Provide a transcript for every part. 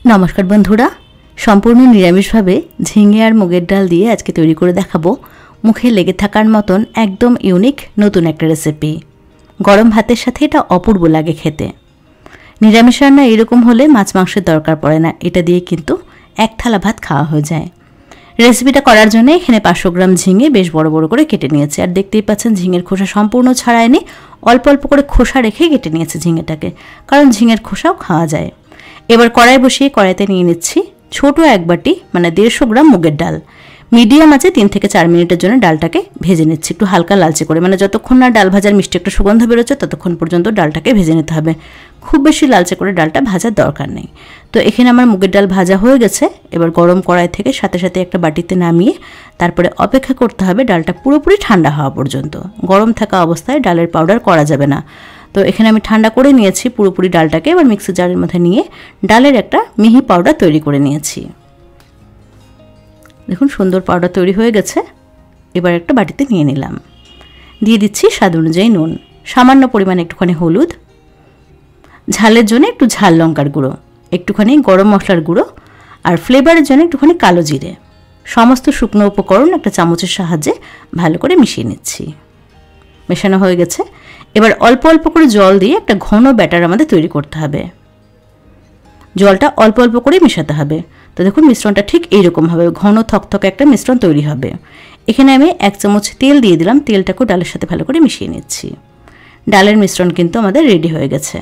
नमस्कार बंधुरा सम्पूर्ण निरामिषभावे झिंगे और मुगेर डाल दिए आज के तैरी करे देखाबो मुखे लेगे थाकार मतन एकदम यूनिक नतून एक रेसिपि। गरम भातेर साथे एटा अपूर्व लागे खेते। निरामिष रान्ना एरकम होले माछ मांसेर दरकार पड़े ना, एटा दिए किन्तु एक थाला भात खाওয়া হয়ে যায়। रेसिपिटा करार जन्य एखाने 500 ग्राम झिंगे बेश बड़ बड़ करे केटे निয়েছি আর দেখতেই পাচ্ছেন ঝিঙের খোসা সম্পূর্ণ ছাড়ায়নি, অল্প অল্প করে খোসা রেখে কেটে নিয়েছি ঝিঙেটাকে, কারণ ঝিঙের খোসাও খাওয়া যায়। এবার কড়াই বসিয়ে কড়াইতে নিয়ে নিচ্ছি ছোট এক বাটি মানে 150 গ্রাম মুগের ডাল। মিডিয়াম আছে 3 থেকে 4 মিনিটের জন্য ডালটাকে ভেজে নিচ্ছি একটু হালকা লালচে করে, মানে যতক্ষণ না ডাল ভাজার মিষ্টি একটা সুগন্ধ বেরোচ্ছে ততক্ষণ পর্যন্ত ডালটাকে ভেজে নিতে হবে। খুব বেশি লালচে করে ডালটা ভাজার দরকার নেই। তো এখানে আমার মুগের ডাল ভাজা হয়ে গেছে। এবার গরম কড়াই থেকে সাথে সাথে একটা বাটিতে নামিয়ে তারপরে অপেক্ষা করতে হবে ডালটা পুরোপুরি ঠান্ডা হওয়া পর্যন্ত। গরম থাকা অবস্থায় ডালের পাউডার করা যাবে না। তো এখানে আমি ঠান্ডা করে নিয়েছি পুরোপুরি ডালটাকে। এবার মিক্সার জারের মধ্যে নিয়ে ডালের একটা মিহি পাউডার তৈরি করে নিয়েছি। দেখুন সুন্দর পাউডার তৈরি হয়ে গেছে। এবার একটা বাটিতে নিয়ে নিলাম, দিয়ে দিচ্ছি স্বাদ অনুযায়ী নুন, সামান্য পরিমাণে একটুখানি হলুদ, ঝালের জন্য একটু ঝাল লঙ্কার গুঁড়ো, একটুখানি গরম মশলার গুঁড়ো আর ফ্লেভারের জন্য একটুখানি কালো জিরে। সমস্ত শুকনো উপকরণ একটা চামচের সাহায্যে ভালো করে মিশিয়ে নিচ্ছি। মেশানো হয়ে গেছে। এবার অল্প অল্প করে জল দিয়ে একটা ঘন ব্যাটার আমাদের তৈরি করতে হবে। জলটা অল্প অল্প করে মেশাতে হবে। তো দেখুন মিশ্রণটা ঠিক এইরকম হবে, ঘন থকথকে একটা মিশ্রণ তৈরি হবে। এখানে আমি 1 চামচ তেল দিয়ে দিলাম, তেলটাকে ডালের সাথে ভালো করে মিশিয়ে নিচ্ছি। ডালের মিশ্রণ কিন্তু আমাদের রেডি হয়ে গেছে।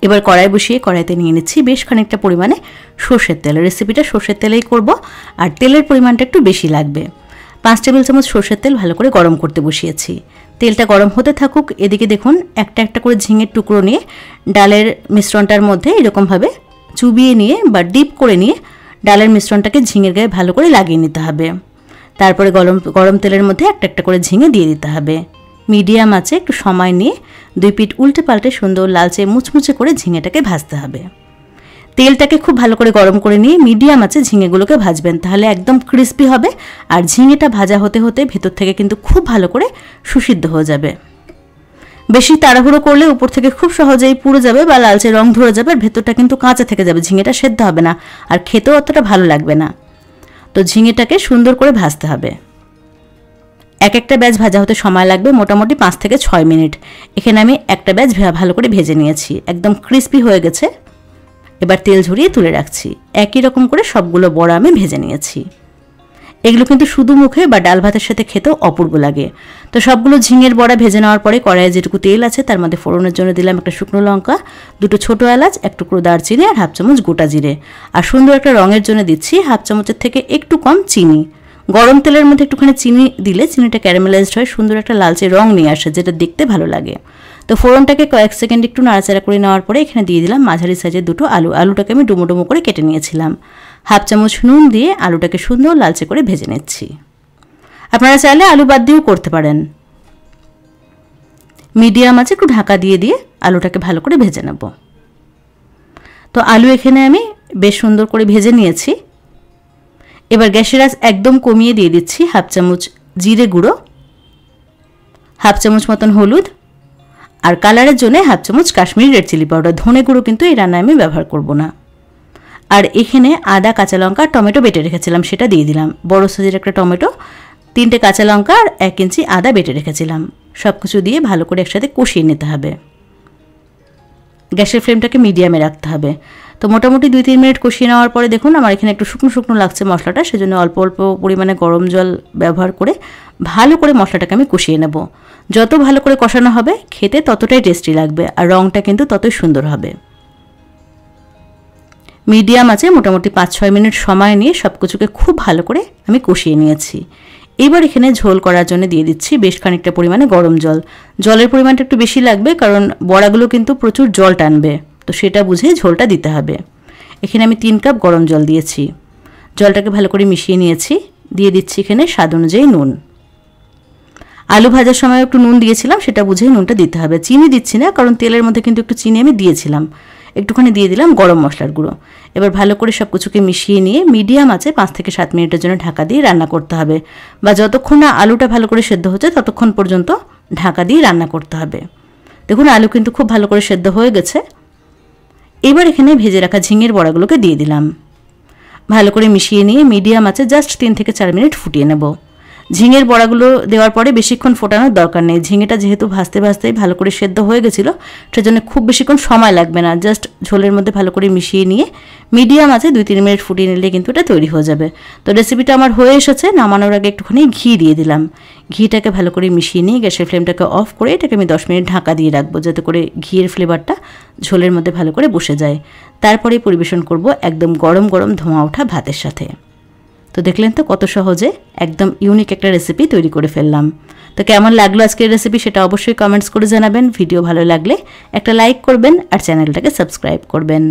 এবার কড়াই বসিয়ে কড়াইতে নিয়ে নিচ্ছি বেশ খানিকটা পরিমাণে সরষের তেল। রেসিপিটা সরষের তেলেই করব আর তেলের পরিমাণটা একটু বেশি লাগবে। 5 টেবিল চামচ সরষের তেল ভালো করে গরম করতে বসিয়েছি। তেলটা গরম হতে থাকুক। এদিকে দেখুন একটা একটা করে ঝিঙের টুকরো নিয়ে ডালের মিশ্রণটার মধ্যে এরকমভাবে চুবিয়ে নিয়ে বা ডিপ করে নিয়ে ডালের মিশ্রণটাকে ঝিঙের গায়ে ভালো করে লাগিয়ে নিতে হবে। তারপরে গরম তেলের মধ্যে একটা একটা করে ঝিঙে দিয়ে দিতে হবে। মিডিয়াম আছে একটু সময় নিয়ে 2 পিঠ উল্টে পাল্টে সুন্দর লালচে মুচমুচে করে ঝিঙেটাকে ভাজতে হবে। তেলটাকে খুব ভালো করে গরম করে নিয়ে মিডিয়াম আছে ঝিঙেগুলোকে ভাজবেন, তাহলে একদম ক্রিস্পি হবে আর ঝিঙেটা ভাজা হতে হতে ভেতর থেকে কিন্তু খুব ভালো করে সুসিদ্ধ হয়ে যাবে। বেশি তাড়াহুড়ো করলে উপর থেকে খুব সহজেই পুড়ে যাবে বা লালচে রং ধরে যাবে, আর ভেতরটা কিন্তু কাঁচা থেকে যাবে, ঝিঙেটা সেদ্ধ হবে না আর খেতেও অতটা ভালো লাগবে না। তো ঝিঙেটাকে সুন্দর করে ভাজতে হবে। এক একটা ব্যাচ ভাজা হতে সময় লাগবে মোটামুটি 5 থেকে 6 মিনিট। এখানে আমি একটা ব্যাচ ভালো করে ভেজে নিয়েছি, একদম ক্রিস্পি হয়ে গেছে। এবার তেল ঝরিয়ে তুলে রাখছি। একই রকম করে সবগুলো বড়া আমি ভেজে নিয়েছি। এগুলো কিন্তু শুধু মুখে বা ডাল ভাতের সাথে খেতেও অপূর্ব লাগে। তো সবগুলো ঝিঙের বড়া ভেজে নেওয়ার পরে কড়াইয়ে যেটুকু তেল আছে তার মধ্যে ফোড়নের জন্য দিলাম একটা শুকনো লঙ্কা, 2টো ছোটো এলাচ, 1 টুকরো দারচিনি আর 1/2 চামচ গোটা জিরে। আর সুন্দর একটা রঙের জন্য দিচ্ছি 1/2 চামচের থেকে একটু কম চিনি। গরম তেলের মধ্যে একটুখানি চিনি দিলে চিনিটা ক্যারামেলাইজড হয়, সুন্দর একটা লালচে রং নিয়ে আসে, যেটা দেখতে ভালো লাগে। তো ফোড়নটাকে কয়েক সেকেন্ড একটু নাড়াচাড়া করে নেওয়ার পরে এখানে দিয়ে দিলাম মাঝারি সাইজের 2টো আলু। আলুটাকে আমি ডুমো ডুমো করে কেটে নিয়েছিলাম। 1/2 চামচ নুন দিয়ে আলুটাকে সুন্দর লালচে করে ভেজে নিচ্ছি। আপনারা চাইলে আলু বাদ দিয়েও করতে পারেন। মিডিয়াম আছে একটু ঢাকা দিয়ে দিয়ে আলুটাকে ভালো করে ভেজে নেব। তো আলু এখানে আমি বেশ সুন্দর করে ভেজে নিয়েছি। এবার গ্যাসের আঁচ একদম কমিয়ে দিয়ে দিচ্ছি 1/2 চামচ জিরে গুঁড়ো, 1/2 চামচ মতন হলুদ আর কালারের জন্য 1/2 চামচ কাশ্মীরি রেড চিলি পাউডার। ধনে গুঁড়ো কিন্তু এই রান্নায় আমি ব্যবহার করব না। আর এখানে আদা, কাঁচা লঙ্কা, টমেটো বেটে রেখেছিলাম সেটা দিয়ে দিলাম। বড় সাইজের একটা টমেটো, 3টে কাঁচা লঙ্কা আর 1 ইঞ্চি আদা বেটে রেখেছিলাম। সব কিছু দিয়ে ভালো করে একসাথে কষিয়ে নিতে হবে। গ্যাসের ফ্লেমটাকে মিডিয়ামে রাখতে হবে। তো মোটামুটি 2-3 মিনিট কষিয়ে নেওয়ার পরে দেখুন আমার এখানে একটু শুকনো শুকনো লাগছে মশলাটা, সেজন্য অল্প অল্প পরিমাণে গরম জল ব্যবহার করে ভালো করে মশলাটাকে আমি কষিয়ে নেব। যত ভালো করে কষানো হবে খেতে ততটাই টেস্টি লাগবে আর রঙটা কিন্তু ততই সুন্দর হবে। মিডিয়াম আছে মোটামুটি 5-6 মিনিট সময় নিয়ে সব কিছুকে খুব ভালো করে আমি কষিয়ে নিয়েছি। এবার এখানে ঝোল করার জন্য দিয়ে দিচ্ছি বেশ খানিকটা পরিমাণে গরম জল। জলের পরিমাণটা একটু বেশি লাগবে কারণ বড়াগুলো কিন্তু প্রচুর জল টানবে, তো সেটা বুঝে ঝোলটা দিতে হবে। এখানে আমি 3 কাপ গরম জল দিয়েছি। জলটাকে ভালো করে মিশিয়ে নিয়েছি। দিয়ে দিচ্ছি এখানে স্বাদ অনুযায়ী নুন। আলু ভাজার সময় একটু নুন দিয়েছিলাম, সেটা বুঝেই নুনটা দিতে হবে। চিনি দিচ্ছি না কারণ তেলের মধ্যে কিন্তু একটু চিনি আমি দিয়েছিলাম। একটুখানি দিয়ে দিলাম গরম মশলার গুঁড়ো। এবার ভালো করে সব কিছুকে মিশিয়ে নিয়ে মিডিয়াম আছে 5 থেকে 7 মিনিটের জন্য ঢাকা দিয়ে রান্না করতে হবে, বা যতক্ষণ না আলুটা ভালো করে সেদ্ধ হচ্ছে ততক্ষণ পর্যন্ত ঢাকা দিয়ে রান্না করতে হবে। দেখুন আলু কিন্তু খুব ভালো করে সেদ্ধ হয়ে গেছে। এবার এখানে ভেজে রাখা ঝিঙের বড়াগুলোকে দিয়ে দিলাম। ভালো করে মিশিয়ে নিয়ে মিডিয়াম আঁচে জাস্ট 3 থেকে 4 মিনিট ফুটিয়ে নেব। ঝিঙের বড়াগুলো দেওয়ার পরে বেশিক্ষণ ফোটানোর দরকার নেই। ঝিঙেটা যেহেতু ভাজতে ভাজতেই ভালো করে সেদ্ধ হয়ে গেছিলো, সেজন্য খুব বেশিক্ষণ সময় লাগবে না। জাস্ট ঝোলের মধ্যে ভালো করে মিশিয়ে নিয়ে মিডিয়াম আঁচে 2-3 মিনিট ফুটিয়ে নিলে কিন্তু এটা তৈরি হয়ে যাবে। তো রেসিপিটা আমার হয়ে এসেছে। নামানোর আগে একটুখানি ঘি দিয়ে দিলাম। ঘিটাকে ভালো করে মিশিয়ে নিয়ে গ্যাসের ফ্লেমটাকে অফ করে এটাকে আমি 10 মিনিট ঢাকা দিয়ে রাখবো, যাতে করে ঘিয়ের ফ্লেভারটা ঝোলের মধ্যে ভালো করে বসে যায়। তারপরেই পরিবেশন করব একদম গরম গরম ধোঁয়া ওঠা ভাতের সাথে। তো দেখলেন তো কত সহজে একদম ইউনিক একটা রেসিপি তৈরি করে ফেললাম। তো কেমন লাগলো আজকের রেসিপি সেটা অবশ্যই কমেন্টস করে জানাবেন। ভিডিও ভালো লাগলে একটা লাইক করবেন আর চ্যানেলটাকে সাবস্ক্রাইব করবেন।